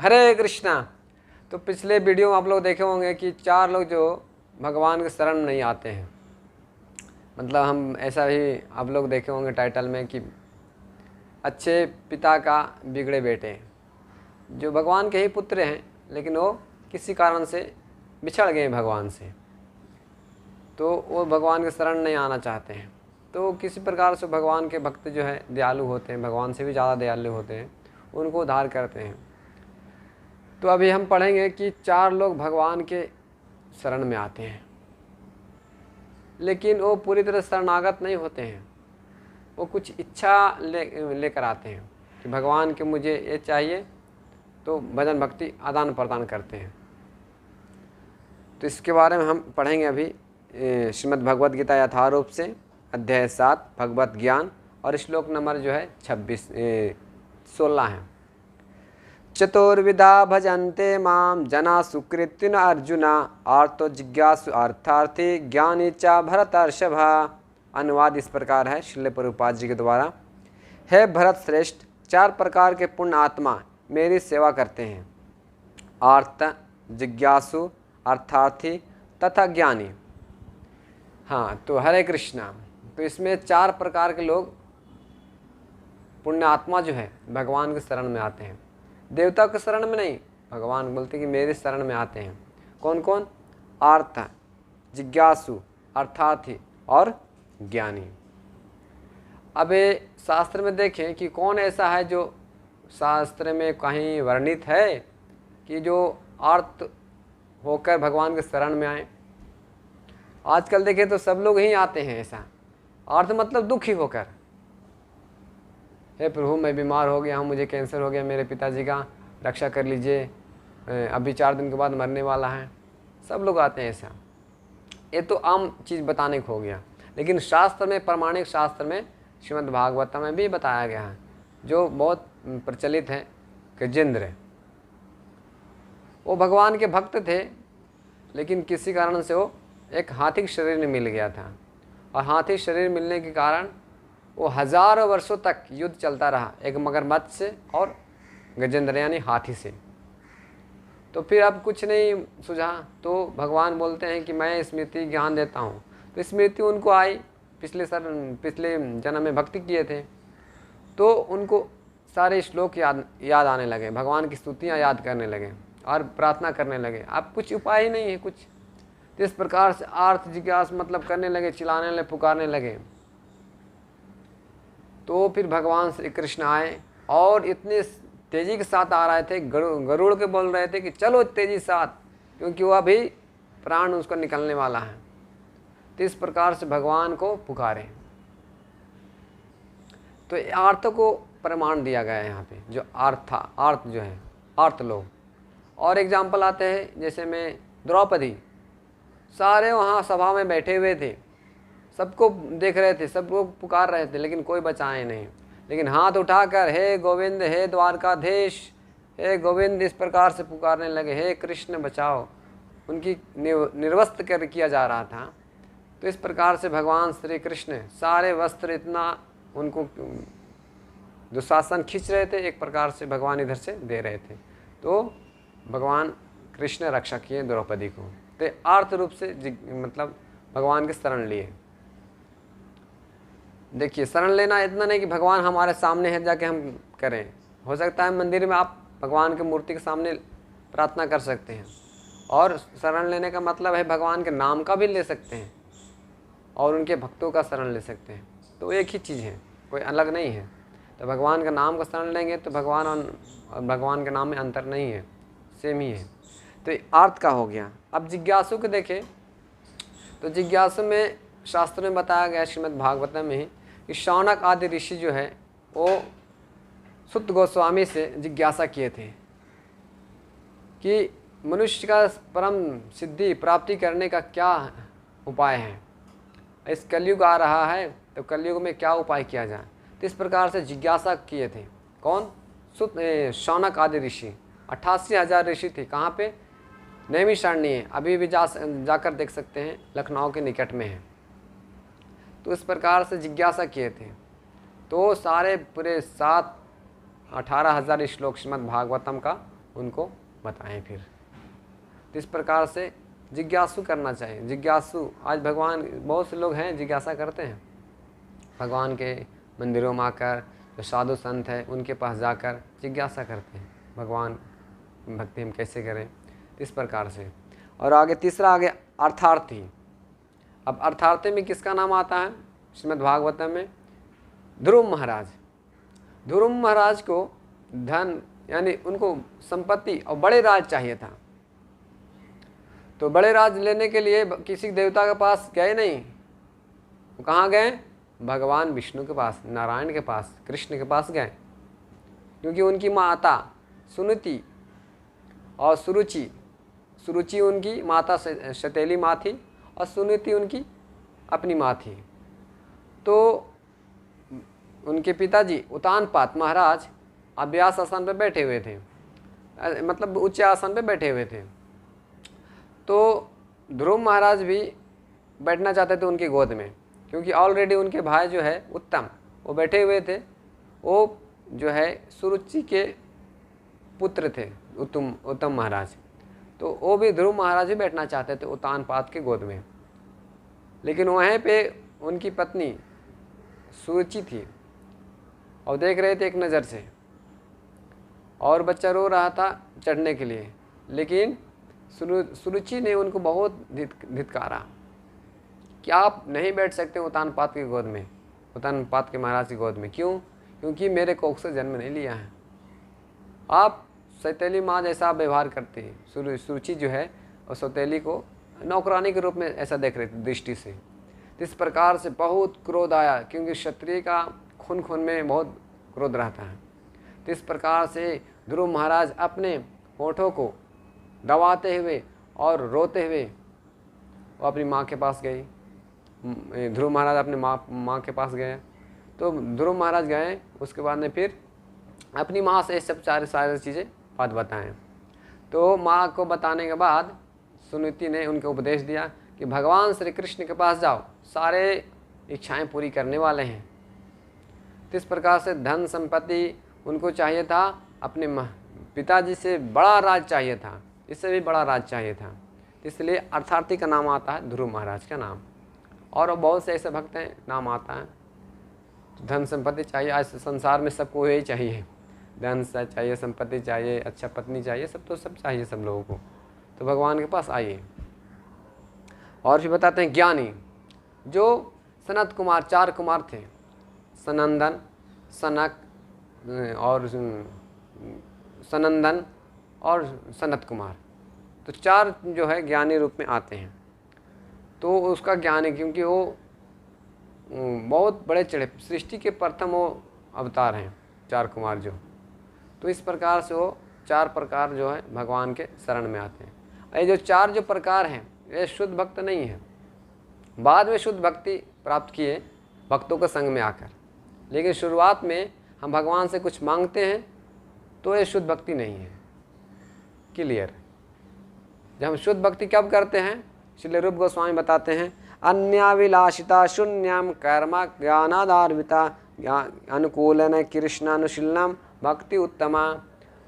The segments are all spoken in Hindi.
हरे कृष्णा। तो पिछले वीडियो में आप लोग देखे होंगे कि 4 लोग जो भगवान के शरण नहीं आते हैं, मतलब हम ऐसा ही आप लोग देखे होंगे टाइटल में कि अच्छे पिता का बिगड़े बेटे, जो भगवान के ही पुत्र हैं लेकिन वो किसी कारण से बिछड़ गए भगवान से, तो वो भगवान के शरण नहीं आना चाहते हैं। तो किसी प्रकार से भगवान के भक्त जो है दयालु होते हैं, भगवान से भी ज़्यादा दयालु होते हैं, उनको उद्धार करते हैं। तो अभी हम पढ़ेंगे कि 4 लोग भगवान के शरण में आते हैं, लेकिन वो पूरी तरह शरणागत नहीं होते हैं। वो कुछ इच्छा लेकर आते हैं कि भगवान के मुझे ये चाहिए, तो भजन भक्ति आदान प्रदान करते हैं। तो इसके बारे में हम पढ़ेंगे अभी श्रीमद् भगवद गीता यथारूप से अध्याय 7 भगवत ज्ञान, और श्लोक नंबर जो है 16 है। चतुर्विधा भजन्ते माम जना सुकृतिन अर्जुना आर्तो जिज्ञासु अर्थार्थी ज्ञानी च भरतर्षभा। अनुवाद इस प्रकार है श्रील प्रभुपाद जी के द्वारा। हे भरत श्रेष्ठ, 4 प्रकार के पुण्य आत्मा मेरी सेवा करते हैं, आर्त, जिज्ञासु, अर्थार्थी तथा ज्ञानी। हाँ, तो हरे कृष्णा। तो इसमें 4 प्रकार के लोग पुण्य आत्मा जो है भगवान के शरण में आते हैं। देवता के शरण में नहीं, भगवान बोलते कि मेरे शरण में आते हैं। कौन कौन? आर्त, जिज्ञासु, अर्थार्थी और ज्ञानी। अब शास्त्र में देखें कि कौन ऐसा है जो शास्त्र में कहीं वर्णित है कि जो आर्त होकर भगवान के शरण में आए। आजकल देखें तो सब लोग ही आते हैं ऐसा। आर्त मतलब दुखी होकर, हे प्रभु मैं बीमार हो गया हूँ, मुझे कैंसर हो गया, मेरे पिताजी का रक्षा कर लीजिए, अभी 4 दिन के बाद मरने वाला है। सब लोग आते हैं ऐसा। ये तो आम चीज़ बताने को हो गया, लेकिन शास्त्र में, प्रमाणिक शास्त्र में, श्रीमद् भागवत में भी बताया गया है, जो बहुत प्रचलित है। गजेंद्र, वो भगवान के भक्त थे, लेकिन किसी कारण से वो एक हाथी के शरीर में मिल गया था, और हाथी शरीर मिलने के कारण वो हजारों वर्षों तक युद्ध चलता रहा, एक मगरमच्छ से और गजेंद्र यानी हाथी से। तो फिर अब कुछ नहीं सुझा, तो भगवान बोलते हैं कि मैं स्मृति ज्ञान देता हूँ। तो स्मृति उनको आई, पिछले जन्म में भक्ति किए थे, तो उनको सारे श्लोक याद आने लगे, भगवान की स्तुतियाँ याद करने लगे और प्रार्थना करने लगे। अब कुछ उपाय ही नहीं है कुछ। तो इस प्रकार से आर्त जिज्ञास मतलब करने लगे, चिल्लाने लगे, पुकारने लगे। तो फिर भगवान श्री कृष्ण आए और इतने तेजी के साथ आ रहे थे, गरुड़ के बोल रहे थे कि चलो तेजी के साथ, क्योंकि वो अभी प्राण उसको निकलने वाला है। तो इस प्रकार से भगवान को पुकारे। तो आर्त को प्रमाण दिया गया है यहाँ पे, जो आर्त जो है, आर्त लोग। और एग्जाम्पल आते हैं, जैसे में द्रौपदी, सारे वहाँ सभा में बैठे हुए थे, सबको देख रहे थे, सब लोग पुकार रहे थे, लेकिन कोई बचाए नहीं। लेकिन हाथ उठाकर हे गोविंद, हे द्वारकाधीश, हे गोविंद, इस प्रकार से पुकारने लगे, हे कृष्ण बचाओ। उनकी निर्वस्त्र कर किया जा रहा था। तो इस प्रकार से भगवान श्री कृष्ण सारे वस्त्र इतना उनको दुशासन खींच रहे थे, एक प्रकार से भगवान इधर से दे रहे थे। तो भगवान कृष्ण रक्षा किए द्रौपदी को। तो आर्त रूप से मतलब भगवान के शरण लिए। देखिए, शरण लेना इतना नहीं कि भगवान हमारे सामने है जाके हम करें। हो सकता है मंदिर में आप भगवान की मूर्ति के सामने प्रार्थना कर सकते हैं, और शरण लेने का मतलब है भगवान के नाम का भी ले सकते हैं और उनके भक्तों का शरण ले सकते हैं। तो एक ही चीज़ है, कोई अलग नहीं है। तो भगवान का नाम का शरण लेंगे तो भगवान और भगवान के नाम में अंतर नहीं है, सेम ही है। तो आर्त का हो गया। अब जिज्ञासु को देखें तो जिज्ञासु में शास्त्र में बताया गया, श्रीमद् भागवत में ही, कि शौनक आदि ऋषि जो है वो सुत गोस्वामी से जिज्ञासा किए थे कि मनुष्य का परम सिद्धि प्राप्ति करने का क्या उपाय है। इस कलयुग आ रहा है, तो कलयुग में क्या उपाय किया जाए। तो इस प्रकार से जिज्ञासा किए थे। कौन? शौनक आदि ऋषि। 88,000 ऋषि थे। कहाँ पे? नैमिषारण्य है, अभी भी जाकर देख सकते हैं, लखनऊ के निकट में है। तो इस प्रकार से जिज्ञासा किए थे। तो सारे पूरे 18,000 श्लोक श्रीमद् भागवतम का उनको बताएं फिर। तो इस प्रकार से जिज्ञासु करना चाहिए। जिज्ञासु, आज भगवान, बहुत से लोग हैं जिज्ञासा करते हैं, भगवान के मंदिरों में आकर, जो साधु संत हैं उनके पास जाकर जिज्ञासा करते हैं भगवान भक्ति हम कैसे करें, इस प्रकार से। और आगे तीसरा आगे अर्थार्थी। अब अर्थार्थी में किसका नाम आता है श्रीमद् भागवतम में? ध्रुव महाराज। ध्रुव महाराज को धन यानी उनको संपत्ति और बड़े राज चाहिए था। तो बड़े राज लेने के लिए किसी देवता के पास गए नहीं, वो कहाँ गए? भगवान विष्णु के पास, नारायण के पास, कृष्ण के पास गए। क्योंकि उनकी माता सुनीति और सुरुचि उनकी माता सौतेली माँ थी और सुनीति उनकी अपनी माँ थी। तो उनके पिताजी उतानपाद महाराज अभ्यास आसन पर बैठे हुए थे, मतलब उच्च आसन पर बैठे हुए थे। तो ध्रुव महाराज भी बैठना चाहते थे उनकी गोद में, क्योंकि ऑलरेडी उनके भाई जो है उत्तम वो बैठे हुए थे। वो जो है सुरुचि के पुत्र थे उत्तम महाराज, तो वो भी ध्रुव महाराज भी बैठना चाहते थे उतानपाद के गोद में। लेकिन वहीं पे उनकी पत्नी सुरुचि थी और देख रहे थे एक नज़र से, और बच्चा रो रहा था चढ़ने के लिए, लेकिन सुरुचि ने उनको बहुत धिक्कारा कि आप नहीं बैठ सकते उतानपाद की गोद में, उतानपाद के महाराज की गोद में। क्यों? क्योंकि मेरे कोख से जन्म नहीं लिया है, आप सौतेली माँ जैसा व्यवहार करते हैं। सुरुचि जो है और सौतेली को नौकरानी के रूप में ऐसा देख रहे थे दृष्टि से। इस प्रकार से बहुत क्रोध आया, क्योंकि क्षत्रिय का खून खून में बहुत क्रोध रहता है। तो इस प्रकार से ध्रुव महाराज अपने होठों को दबाते हुए और रोते हुए वो अपनी माँ के पास गई। ध्रुव महाराज अपने माँ के पास गए। तो ध्रुव महाराज गए, उसके बाद में फिर अपनी माँ से सब सारी चीज़ें बात बताएं। तो माँ को बताने के बाद सुनीति ने उनको उपदेश दिया कि भगवान श्री कृष्ण के पास जाओ, सारे इच्छाएं पूरी करने वाले हैं। तो इस प्रकार से धन संपत्ति उनको चाहिए था, अपने पिताजी से बड़ा राज चाहिए था, इससे भी बड़ा राज चाहिए था। इसलिए अर्थार्थी का नाम आता है ध्रुव महाराज का नाम। और बहुत से ऐसे भक्त हैं नाम आता है। धन संपत्ति चाहिए, आज संसार में सबको यही चाहिए, धन चाहिए, संपत्ति चाहिए, अच्छा पत्नी चाहिए, सब चाहिए सब लोगों को। तो भगवान के पास आइए। और फिर बताते हैं ज्ञानी, जो सनत कुमार, 4 कुमार थे, सनंदन, सनक और सनंदन और सनत कुमार। तो 4 जो है ज्ञानी रूप में आते हैं। तो उसका ज्ञानी, क्योंकि वो बहुत बड़े चढ़े, सृष्टि के प्रथम वो अवतार हैं 4 कुमार जो। तो इस प्रकार से वो 4 प्रकार जो है भगवान के शरण में आते हैं। ये जो 4 जो प्रकार हैं ये शुद्ध भक्त नहीं है, बाद में शुद्ध भक्ति प्राप्त किए भक्तों के संग में आकर। लेकिन शुरुआत में हम भगवान से कुछ मांगते हैं तो ये शुद्ध भक्ति नहीं है। क्लियर? जब हम शुद्ध भक्ति कब करते हैं, श्रील रूप गोस्वामी बताते हैं, अन्याविलासिता शून्यम कर्म ज्ञानादार्विता अनुकूलन कृष्णानुशीलनम भक्ति उत्तमा।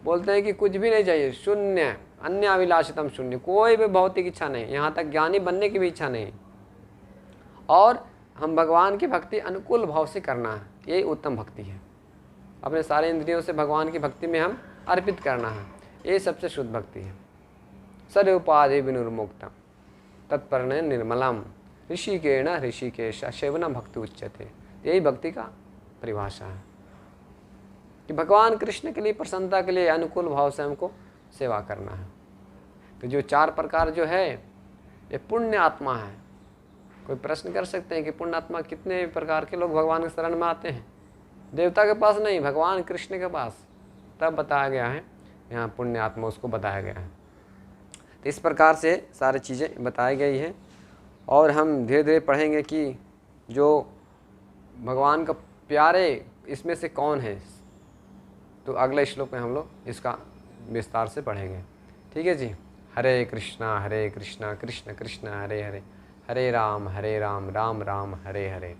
बोलते हैं कि कुछ भी नहीं चाहिए, शून्य, अन्याविलासितम शून्य, कोई भी भौतिक इच्छा नहीं, यहाँ तक ज्ञानी बनने की भी इच्छा नहीं, और हम भगवान की भक्ति अनुकूल भाव से करना है, यही उत्तम भक्ति है। अपने सारे इंद्रियों से भगवान की भक्ति में हम अर्पित करना है, ये सबसे शुद्ध भक्ति है। सर्वोपाधि विनिर्मुक्तम तत्पर्ण निर्मलम ऋषिकेण ऋषिकेश सेवना भक्ति उच्यते। यही भक्ति का परिभाषा है कि भगवान कृष्ण के लिए, प्रसन्नता के लिए अनुकूल भाव से हमको सेवा करना है। तो जो 4 प्रकार जो है ये पुण्य आत्मा है। कोई प्रश्न कर सकते हैं कि पुण्य आत्मा कितने प्रकार के लोग भगवान के शरण में आते हैं? देवता के पास नहीं, भगवान कृष्ण के पास। तब बताया गया है यहाँ पुण्य आत्मा, उसको बताया गया है। तो इस प्रकार से सारी चीज़ें बताई गई हैं। और हम धीरे धीरे पढ़ेंगे कि जो भगवान का प्यारे इसमें से कौन है। तो अगले श्लोक में हम लोग इसका विस्तार से पढ़ेंगे। ठीक है जी। हरे कृष्णा कृष्ण कृष्ण हरे हरे, हरे राम राम राम हरे हरे।